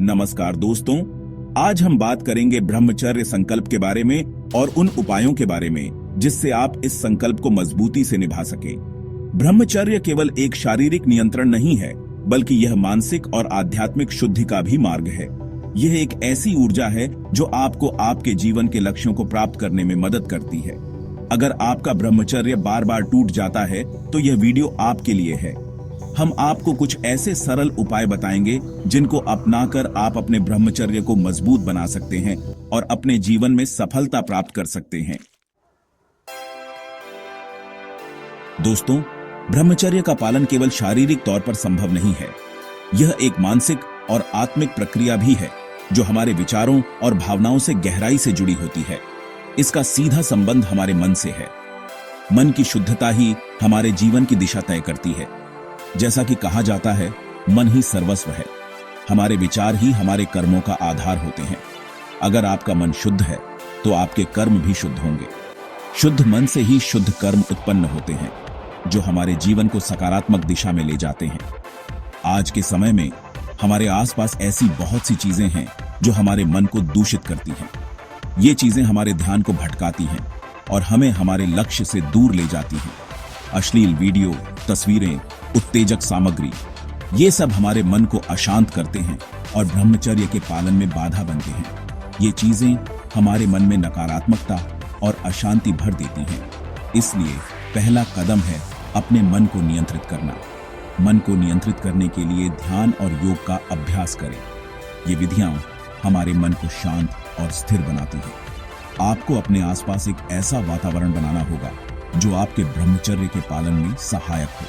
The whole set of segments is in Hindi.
नमस्कार दोस्तों, आज हम बात करेंगे ब्रह्मचर्य संकल्प के बारे में और उन उपायों के बारे में जिससे आप इस संकल्प को मजबूती से निभा सकें। ब्रह्मचर्य केवल एक शारीरिक नियंत्रण नहीं है, बल्कि यह मानसिक और आध्यात्मिक शुद्धि का भी मार्ग है। यह एक ऐसी ऊर्जा है जो आपको आपके जीवन के लक्ष्यों को प्राप्त करने में मदद करती है। अगर आपका ब्रह्मचर्य बार बार टूट जाता है तो यह वीडियो आपके लिए है। हम आपको कुछ ऐसे सरल उपाय बताएंगे जिनको अपनाकर आप अपने ब्रह्मचर्य को मजबूत बना सकते हैं और अपने जीवन में सफलता प्राप्त कर सकते हैं। दोस्तों, ब्रह्मचर्य का पालन केवल शारीरिक तौर पर संभव नहीं है। यह एक मानसिक और आत्मिक प्रक्रिया भी है जो हमारे विचारों और भावनाओं से गहराई से जुड़ी होती है। इसका सीधा संबंध हमारे मन से है। मन की शुद्धता ही हमारे जीवन की दिशा तय करती है। जैसा कि कहा जाता है, मन ही सर्वस्व है। हमारे विचार ही हमारे कर्मों का आधार होते हैं। अगर आपका मन शुद्ध है तो आपके कर्म भी शुद्ध होंगे। शुद्ध मन से ही शुद्ध कर्म उत्पन्न होते हैं जो हमारे जीवन को सकारात्मक दिशा में ले जाते हैं। आज के समय में हमारे आसपास ऐसी बहुत सी चीजें हैं जो हमारे मन को दूषित करती हैं। ये चीजें हमारे ध्यान को भटकाती हैं और हमें हमारे लक्ष्य से दूर ले जाती हैं। अश्लील वीडियो, तस्वीरें, उत्तेजक सामग्री, ये सब हमारे मन को अशांत करते हैं और ब्रह्मचर्य के पालन में बाधा बनते हैं। ये चीजें हमारे मन में नकारात्मकता और अशांति भर देती हैं। इसलिए पहला कदम है अपने मन को नियंत्रित करना। मन को नियंत्रित करने के लिए ध्यान और योग का अभ्यास करें। ये विधियां हमारे मन को शांत और स्थिर बनाती हैं। आपको अपने आसपास एक ऐसा वातावरण बनाना होगा जो आपके ब्रह्मचर्य के पालन में सहायक हो।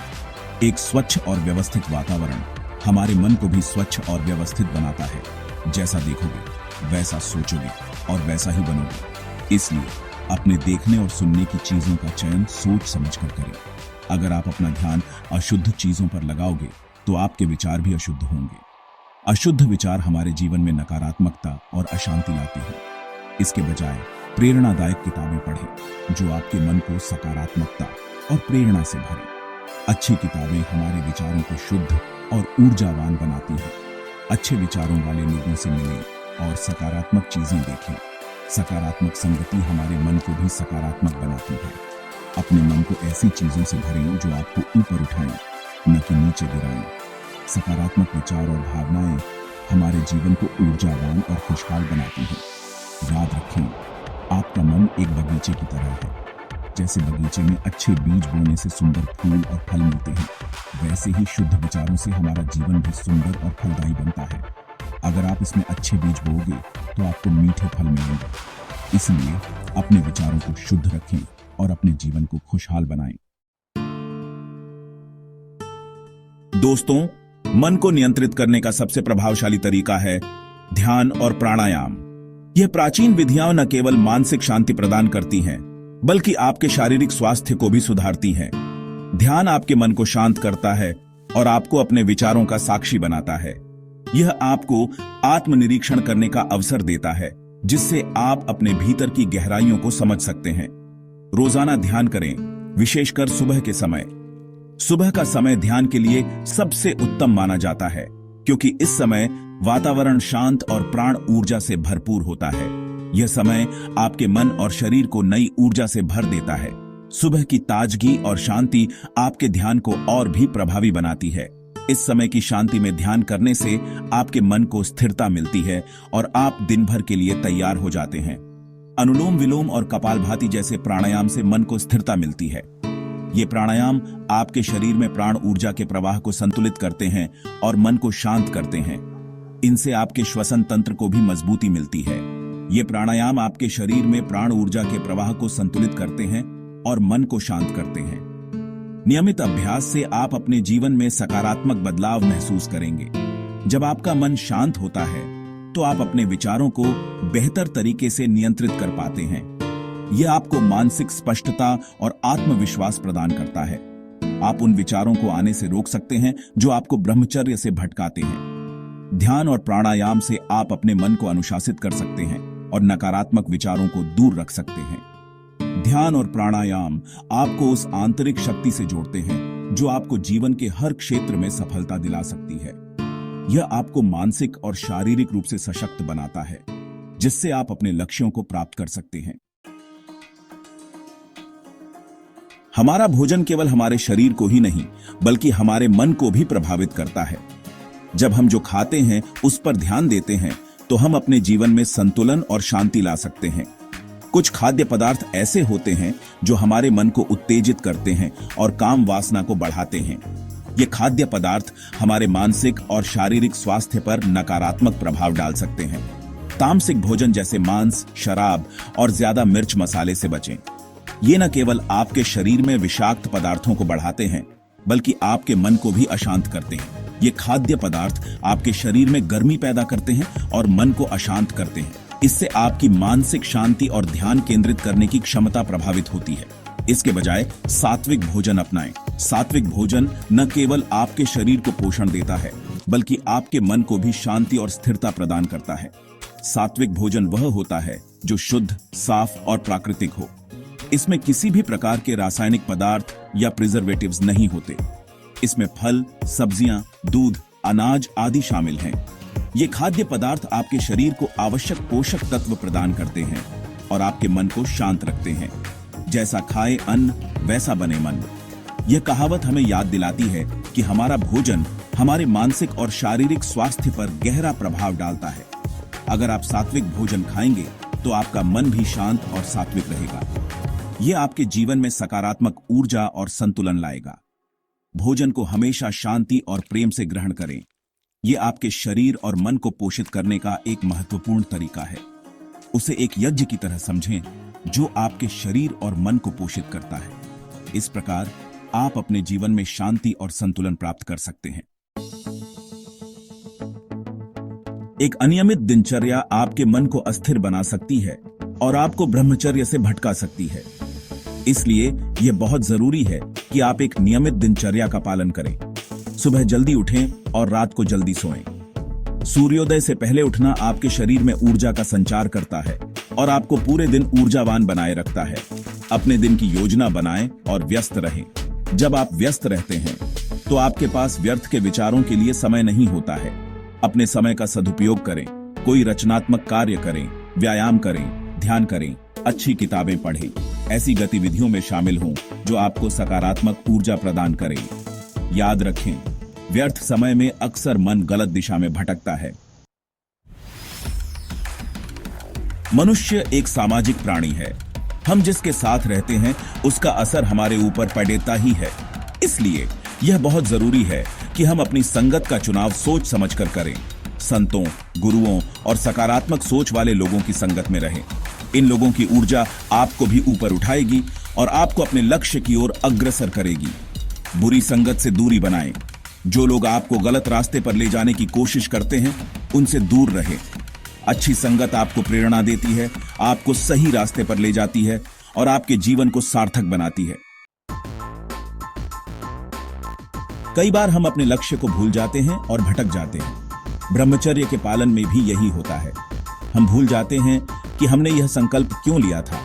एक स्वच्छ और व्यवस्थित वातावरण हमारे मन को भी स्वच्छ और व्यवस्थित बनाता है। जैसा देखोगे वैसा सोचोगे और वैसा ही बनोगे। इसलिए अपने देखने और सुनने की चीजों का चयन सोच समझकर करें। अगर आप अपना ध्यान अशुद्ध चीजों पर लगाओगे तो आपके विचार भी अशुद्ध होंगे। अशुद्ध विचार हमारे जीवन में नकारात्मकता और अशांति लाते हैं। इसके बजाय प्रेरणादायक किताबें पढ़ें जो आपके मन को सकारात्मकता और प्रेरणा से भरें। अच्छी किताबें हमारे विचारों को शुद्ध और ऊर्जावान बनाती हैं। अच्छे विचारों वाले लोगों से मिलें और सकारात्मक चीजें देखें। सकारात्मक संगति हमारे मन को भी सकारात्मक बनाती है। अपने मन को ऐसी चीजों से भरें जो आपको ऊपर उठाएं, न कि नीचे गिराएं। सकारात्मक विचार और भावनाएं हमारे जीवन को ऊर्जावान और खुशहाल बनाती हैं। याद रखें, आपका मन एक बगीचे की तरह है। जैसे बगीचे में अच्छे बीज बोने से सुंदर फूल और फल मिलते हैं, वैसे ही शुद्ध विचारों से हमारा जीवन भी सुंदर और फलदायी बनता है। अगर आप इसमें अच्छे बीज बोओगे तो आपको मीठे फल मिलेंगे। इसलिए अपने विचारों को शुद्ध रखें और अपने जीवन को खुशहाल बनाएं। दोस्तों, मन को नियंत्रित करने का सबसे प्रभावशाली तरीका है ध्यान और प्राणायाम। यह प्राचीन विधियां न केवल मानसिक शांति प्रदान करती हैं, बल्कि आपके शारीरिक स्वास्थ्य को भी सुधारती हैं। ध्यान आपके मन को शांत करता है और आपको अपने विचारों का साक्षी बनाता है। यह आपको आत्मनिरीक्षण करने का अवसर देता है, जिससे आप अपने भीतर की गहराइयों को समझ सकते हैं। रोजाना ध्यान करें, विशेषकर सुबह के समय। सुबह का समय ध्यान के लिए सबसे उत्तम माना जाता है, क्योंकि इस समय वातावरण शांत और प्राण ऊर्जा से भरपूर होता है। यह समय आपके मन और शरीर को नई ऊर्जा से भर देता है। सुबह की ताजगी और शांति आपके ध्यान को और भी प्रभावी बनाती है। इस समय की शांति में ध्यान करने से आपके मन को स्थिरता मिलती है और आप दिन भर के लिए तैयार हो जाते हैं। अनुलोम विलोम और कपालभाति जैसे प्राणायाम से मन को स्थिरता मिलती है। ये प्राणायाम आपके शरीर में प्राण ऊर्जा के प्रवाह को संतुलित करते हैं और मन को शांत करते हैं। इनसे आपके श्वसन तंत्र को भी मजबूती मिलती है। ये प्राणायाम आपके शरीर में प्राण ऊर्जा के प्रवाह को संतुलित करते हैं और मन को शांत करते हैं। नियमित अभ्यास से आप अपने जीवन में सकारात्मक बदलाव महसूस करेंगे। जब आपका मन शांत होता है तो आप अपने विचारों को बेहतर तरीके से नियंत्रित कर पाते हैं। यह आपको मानसिक स्पष्टता और आत्मविश्वास प्रदान करता है। आप उन विचारों को आने से रोक सकते हैं जो आपको ब्रह्मचर्य से भटकाते हैं। ध्यान और प्राणायाम से आप अपने मन को अनुशासित कर सकते हैं और नकारात्मक विचारों को दूर रख सकते हैं। ध्यान और प्राणायाम आपको उस आंतरिक शक्ति से जोड़ते हैं जो आपको जीवन के हर क्षेत्र में सफलता दिला सकती है। यह आपको मानसिक और शारीरिक रूप से सशक्त बनाता है, जिससे आप अपने लक्ष्यों को प्राप्त कर सकते हैं। हमारा भोजन केवल हमारे शरीर को ही नहीं, बल्कि हमारे मन को भी प्रभावित करता है। जब हम जो खाते हैं उस पर ध्यान देते हैं, तो हम अपने जीवन में संतुलन और शांति ला सकते हैं। कुछ खाद्य पदार्थ ऐसे होते हैं जो हमारे मन को उत्तेजित करते हैं और काम वासना को बढ़ाते हैं। ये खाद्य पदार्थ हमारे मानसिक और शारीरिक स्वास्थ्य पर नकारात्मक प्रभाव डाल सकते हैं। तामसिक भोजन जैसे मांस, शराब और ज्यादा मिर्च मसाले से बचें। ये न केवल आपके शरीर में विषाक्त पदार्थों को बढ़ाते हैं, बल्कि आपके मन को भी अशांत करते हैं। ये खाद्य पदार्थ आपके शरीर में गर्मी पैदा करते हैं और मन को अशांत करते हैं। इससे आपकी मानसिक शांति और ध्यान केंद्रित करने की क्षमता प्रभावित होती है। इसके बजाय सात्विक भोजन अपनाएं। सात्विक भोजन न केवल आपके शरीर को पोषण देता है, बल्कि आपके मन को भी शांति और स्थिरता प्रदान करता है। सात्विक भोजन वह होता है जो शुद्ध, साफ और प्राकृतिक हो। इसमें किसी भी प्रकार के रासायनिक पदार्थ या प्रिजर्वेटिव्स नहीं होते। इसमें फल, सब्जियां, दूध, अनाज आदि शामिल हैं। ये खाद्य पदार्थ आपके शरीर को आवश्यक पोषक तत्व प्रदान करते हैं और आपके मन को शांत रखते हैं। जैसा खाए अन्न, वैसा बने मन। यह कहावत हमें याद दिलाती है कि हमारा भोजन हमारे मानसिक और शारीरिक स्वास्थ्य पर गहरा प्रभाव डालता है। अगर आप सात्विक भोजन खाएंगे तो आपका मन भी शांत और सात्विक रहेगा। यह आपके जीवन में सकारात्मक ऊर्जा और संतुलन लाएगा। भोजन को हमेशा शांति और प्रेम से ग्रहण करें। यह आपके शरीर और मन को पोषित करने का एक महत्वपूर्ण तरीका है। उसे एक यज्ञ की तरह समझें जो आपके शरीर और मन को पोषित करता है। इस प्रकार आप अपने जीवन में शांति और संतुलन प्राप्त कर सकते हैं। एक अनियमित दिनचर्या आपके मन को अस्थिर बना सकती है और आपको ब्रह्मचर्य से भटका सकती है। इसलिए यह बहुत जरूरी है कि आप एक नियमित दिनचर्या का पालन करें। सुबह जल्दी उठें और रात को जल्दी सोएं। सूर्योदय से पहले उठना आपके शरीर में ऊर्जा का संचार करता है और आपको पूरे दिन ऊर्जावान बनाए रखता है। अपने दिन की योजना बनाएं और व्यस्त रहें। जब आप व्यस्त रहते हैं तो आपके पास व्यर्थ के विचारों के लिए समय नहीं होता है। अपने समय का सदुपयोग करें। कोई रचनात्मक कार्य करें, व्यायाम करें, ध्यान करें, अच्छी किताबें पढ़ें। ऐसी गतिविधियों में शामिल हों जो आपको सकारात्मक ऊर्जा प्रदान करें। याद रखें, व्यर्थ समय में अक्सर मन गलत दिशा में भटकता है। मनुष्य एक सामाजिक प्राणी है। हम जिसके साथ रहते हैं उसका असर हमारे ऊपर पड़ता ही है। इसलिए यह बहुत जरूरी है कि हम अपनी संगत का चुनाव सोच समझकर करें। संतों, गुरुओं और सकारात्मक सोच वाले लोगों की संगत में रहें। इन लोगों की ऊर्जा आपको भी ऊपर उठाएगी और आपको अपने लक्ष्य की ओर अग्रसर करेगी। बुरी संगत से दूरी बनाएं। जो लोग आपको गलत रास्ते पर ले जाने की कोशिश करते हैं, उनसे दूर रहें। अच्छी संगत आपको प्रेरणा देती है, आपको सही रास्ते पर ले जाती है और आपके जीवन को सार्थक बनाती है। कई बार हम अपने लक्ष्य को भूल जाते हैं और भटक जाते हैं। ब्रह्मचर्य के पालन में भी यही होता है। हम भूल जाते हैं कि हमने यह संकल्प क्यों लिया था।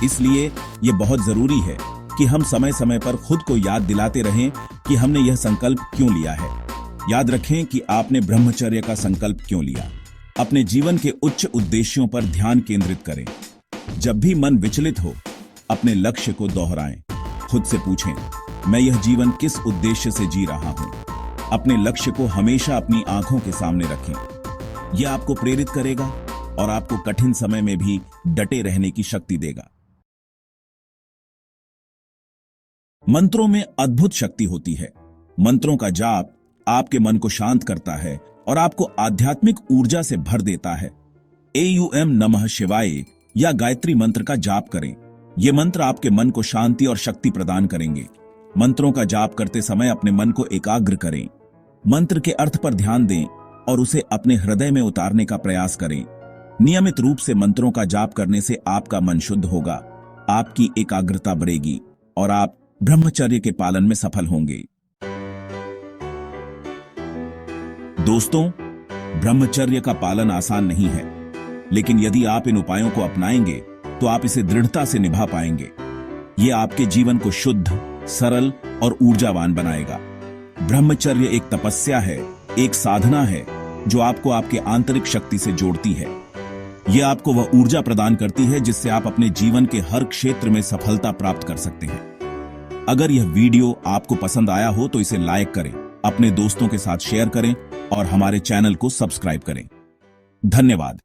इसलिए यह बहुत जरूरी है कि हम समय समय पर खुद को याद दिलाते रहें कि हमने यह संकल्प क्यों लिया है। याद रखें कि आपने ब्रह्मचर्य का संकल्प क्यों लिया। अपने जीवन के उच्च उद्देश्यों पर ध्यान केंद्रित करें। जब भी मन विचलित हो, अपने लक्ष्य को दोहराएं। खुद से पूछें, मैं यह जीवन किस उद्देश्य से जी रहा हूं। अपने लक्ष्य को हमेशा अपनी आंखों के सामने रखें। यह आपको प्रेरित करेगा और आपको कठिन समय में भी डटे रहने की शक्ति देगा। मंत्रों में अद्भुत शक्ति होती है। मंत्रों का जाप आपके मन को शांत करता है और आपको आध्यात्मिक ऊर्जा से भर देता है। एयूएम नमः शिवाय या गायत्री मंत्र का जाप करें। ये मंत्र आपके मन को शांति और शक्ति प्रदान करेंगे। मंत्रों का जाप करते समय अपने मन को एकाग्र करें। मंत्र के अर्थ पर ध्यान दें और उसे अपने हृदय में उतारने का प्रयास करें। नियमित रूप से मंत्रों का जाप करने से आपका मन शुद्ध होगा, आपकी एकाग्रता बढ़ेगी और आप ब्रह्मचर्य के पालन में सफल होंगे। दोस्तों, ब्रह्मचर्य का पालन आसान नहीं है, लेकिन यदि आप इन उपायों को अपनाएंगे तो आप इसे दृढ़ता से निभा पाएंगे। ये आपके जीवन को शुद्ध, सरल और ऊर्जावान बनाएगा। ब्रह्मचर्य एक तपस्या है एक साधना है जो आपको आपके आंतरिक शक्ति से जोड़ती है। यह आपको वह ऊर्जा प्रदान करती है जिससे आप अपने जीवन के हर क्षेत्र में सफलता प्राप्त कर सकते हैं। अगर यह वीडियो आपको पसंद आया हो तो इसे लाइक करें, अपने दोस्तों के साथ शेयर करें और हमारे चैनल को सब्सक्राइब करें। धन्यवाद।